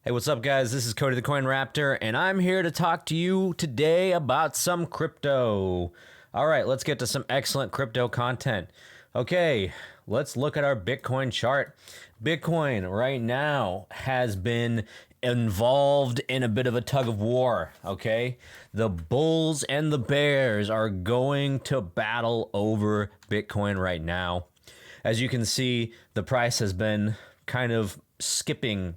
Hey, what's up, guys? This is Cody the Coin Raptor, and I'm here to talk to you today about some crypto. All right, let's get to some excellent crypto content. Okay, let's look at our Bitcoin chart. Bitcoin right now has been involved in a bit of a tug of war, okay? The bulls and the bears are going to battle over Bitcoin right now. As you can see, the price has been kind of skipping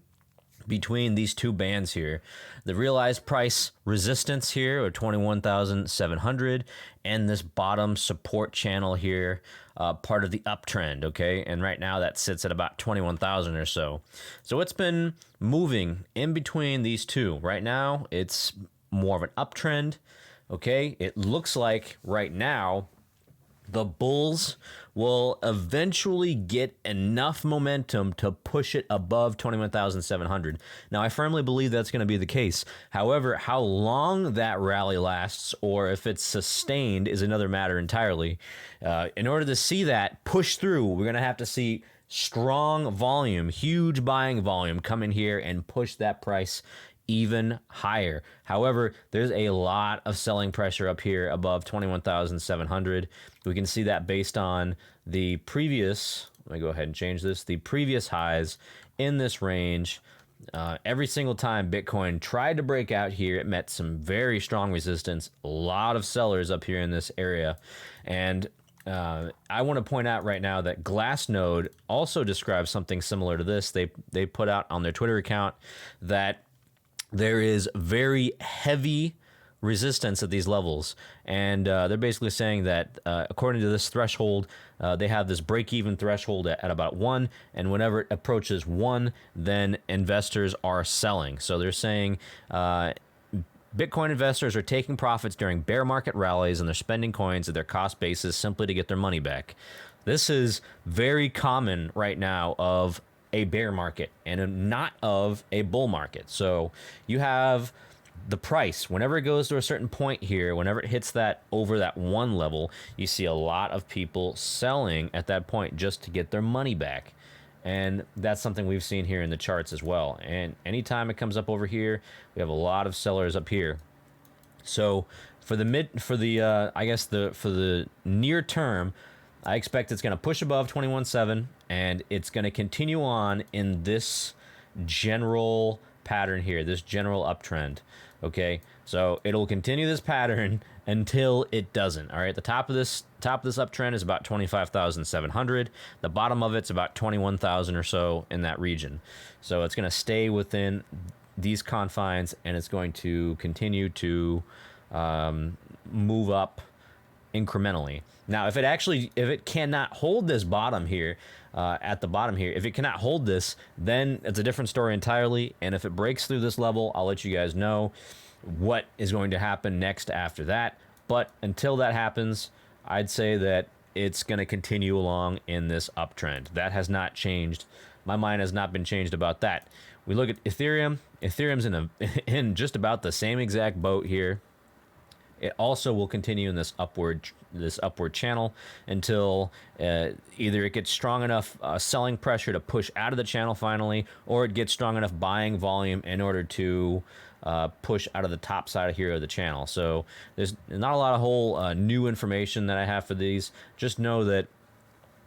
between these two bands here. The realized price resistance here are 21,700 and this bottom support channel here, part of the uptrend, okay? And right now that sits at about 21,000 or so. So it's been moving in between these two. Right now it's more of an uptrend, okay? It looks like right now the bulls will eventually get enough momentum to push it above 21,700. Now, I firmly believe that's going to be the case. However, how long that rally lasts or if it's sustained is another matter entirely. In order to see that push through, we're going to have to see strong volume, huge buying volume come in here and push that price even higher. However, there's a lot of selling pressure up here above 21,700. We can see that based on the previous, let me go ahead and change this, the previous highs in this range. Every single time Bitcoin tried to break out here, it met some very strong resistance. A lot of sellers up here in this area. And I want to point out right now that Glassnode also describes something similar to this. They put out on their Twitter account that there is very heavy resistance at these levels, and they're basically saying that according to this threshold, they have this break-even threshold at about 1, and whenever it approaches 1, then investors are selling. So they're saying Bitcoin investors are taking profits during bear market rallies, and they're spending coins at their cost basis simply to get their money back. This is very common right now of a bear market and not of a bull market. So you have the price, whenever it goes to a certain point here, whenever it hits that over that 1 level, you see a lot of people selling at that point just to get their money back. And that's something we've seen here in the charts as well. And anytime it comes up over here, we have a lot of sellers up here. So for the near term, I expect it's going to push above 21.7, and it's going to continue on in this general pattern here, this general uptrend. Okay, so it'll continue this pattern until it doesn't. All right, the top of this uptrend is about 25,700. The bottom of it's about 21,000 or so in that region. So it's going to stay within these confines, and it's going to continue to move up incrementally. Now, if it cannot hold this bottom here, at the bottom here, if it cannot hold this, then it's a different story entirely. And if it breaks through this level, I'll let you guys know what is going to happen next after that. But until that happens, I'd say that it's going to continue along in this uptrend. That has not changed. My mind has not been changed about that. We look at Ethereum. Ethereum's in just about the same exact boat here. It also will continue in this upward channel until either it gets strong enough selling pressure to push out of the channel finally, or it gets strong enough buying volume in order to push out of the top side here of the channel. So there's not a lot of whole new information that I have for these. Just know that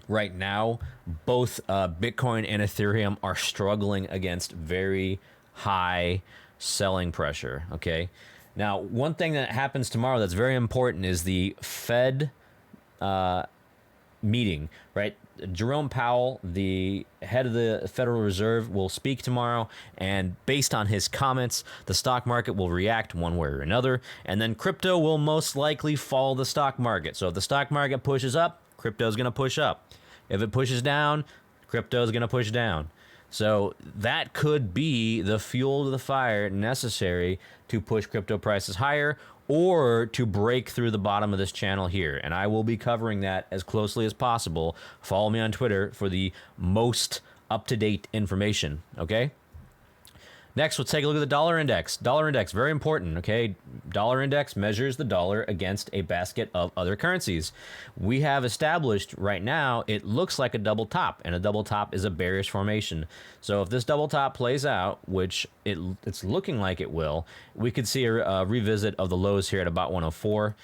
right now, both Bitcoin and Ethereum are struggling against very high selling pressure, okay? Now, one thing that happens tomorrow that's very important is the Fed meeting, right? Jerome Powell, the head of the Federal Reserve, will speak tomorrow, and based on his comments, the stock market will react one way or another, and then crypto will most likely follow the stock market. So if the stock market pushes up, crypto is going to push up. If it pushes down, crypto is going to push down. So that could be the fuel to the fire necessary to push crypto prices higher or to break through the bottom of this channel here. And I will be covering that as closely as possible. Follow me on Twitter for the most up-to-date information, okay? Next, let's take a look at the dollar index. Dollar index, very important, okay? Dollar index measures the dollar against a basket of other currencies. We have established right now, it looks like a double top, and a double top is a bearish formation. So if this double top plays out, which it's looking like it will, we could see a revisit of the lows here at about 104.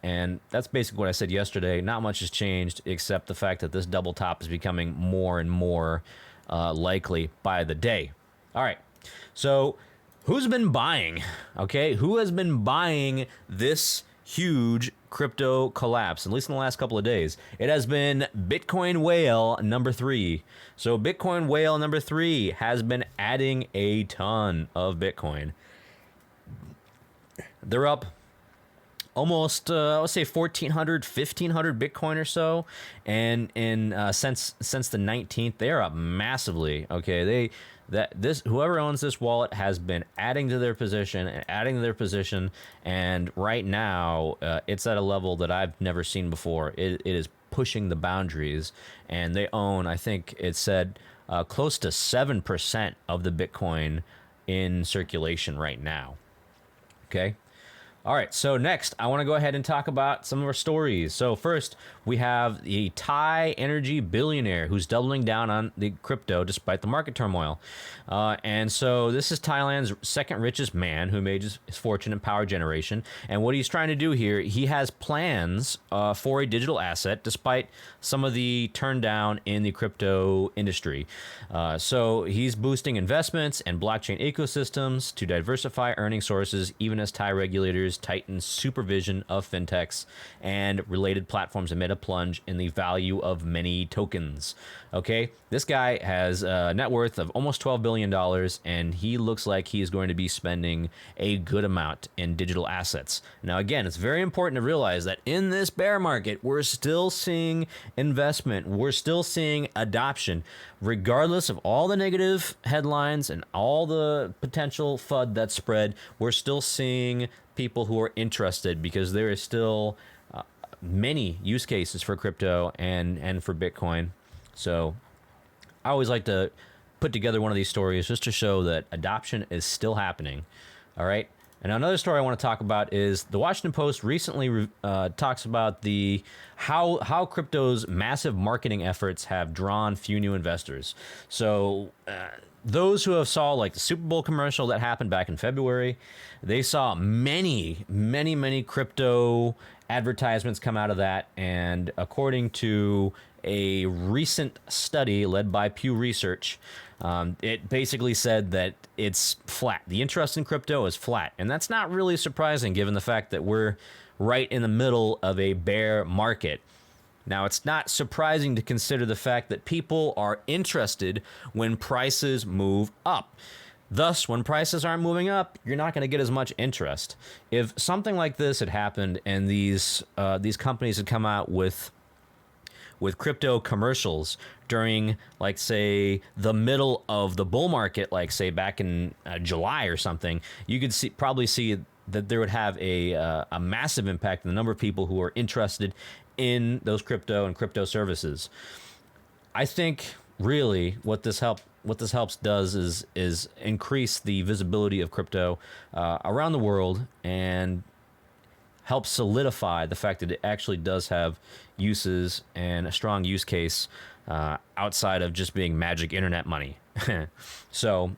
And that's basically what I said yesterday. Not much has changed except the fact that this double top is becoming more and more likely by the day. All right. So who's been buying? Okay, who has been buying this huge crypto collapse, at least in the last couple of days? It has been Bitcoin whale number 3. So Bitcoin whale number 3 has been adding a ton of Bitcoin. They're up almost, I would say 1,400, 1,500 Bitcoin or so, and since the 19th, they're up massively. Okay, whoever owns this wallet has been adding to their position and adding to their position, and right now it's at a level that I've never seen before. It is pushing the boundaries, and they own, I think it said, close to 7% of the Bitcoin in circulation right now. Okay. All right, so next, I want to go ahead and talk about some of our stories. So first, we have the Thai energy billionaire who's doubling down on the crypto despite the market turmoil. And so this is Thailand's second richest man who made his fortune in power generation. And what he's trying to do here, he has plans for a digital asset despite some of the turn down in the crypto industry. So he's boosting investments and blockchain ecosystems to diversify earning sources, even as Thai regulators tighten supervision of fintechs and related platforms amid a plunge in the value of many tokens. Okay, this guy has a net worth of almost $12 billion, and he looks like he is going to be spending a good amount in digital assets. Now, again, it's very important to realize that in this bear market, we're still seeing investment. We're still seeing adoption, regardless of all the negative headlines and all the potential FUD that's spread. We're still seeing people who are interested because there is still many use cases for crypto and for Bitcoin. So I always like to put together one of these stories just to show that adoption is still happening. All right. And another story I want to talk about is the Washington Post recently talks about how crypto's massive marketing efforts have drawn few new investors. So those who have saw like the Super Bowl commercial that happened back in February, they saw many crypto advertisements come out of that. And according to a recent study led by Pew Research, it basically said that it's flat. The interest in crypto is flat. And that's not really surprising given the fact that we're right in the middle of a bear market. Now, it's not surprising to consider the fact that people are interested when prices move up. Thus, when prices aren't moving up, you're not going to get as much interest. If something like this had happened and these companies had come out with crypto commercials during, like, say, the middle of the bull market, like, say, back in July or something, you could probably see that there would have a massive impact on the number of people who are interested in those crypto and crypto services. I think really what this helps does is increase the visibility of crypto around the world and help solidify the fact that it actually does have uses and a strong use case outside of just being magic internet money. So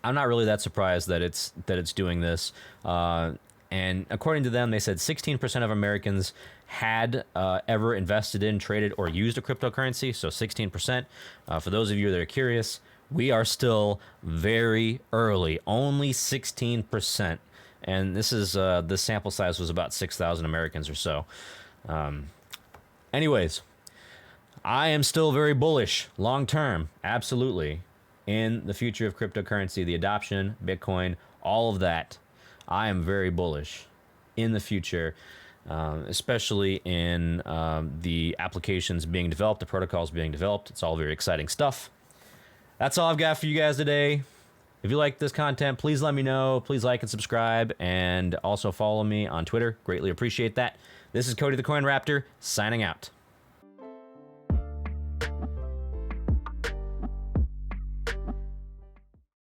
I'm not really that surprised that it's doing this. And according to them, they said 16% of Americans had ever invested in, traded, or used a cryptocurrency. So 16%. For those of you that are curious, we are still very early, only 16%. And this is the sample size was about 6,000 Americans or so. Anyways, I am still very bullish long term, absolutely, in the future of cryptocurrency, the adoption, Bitcoin, all of that. I am very bullish in the future, especially in the applications being developed, the protocols being developed. It's all very exciting stuff. That's all I've got for you guys today. If you like this content, please let me know. Please like and subscribe, and also follow me on Twitter. Greatly appreciate that. This is Cody the Coin Raptor, signing out.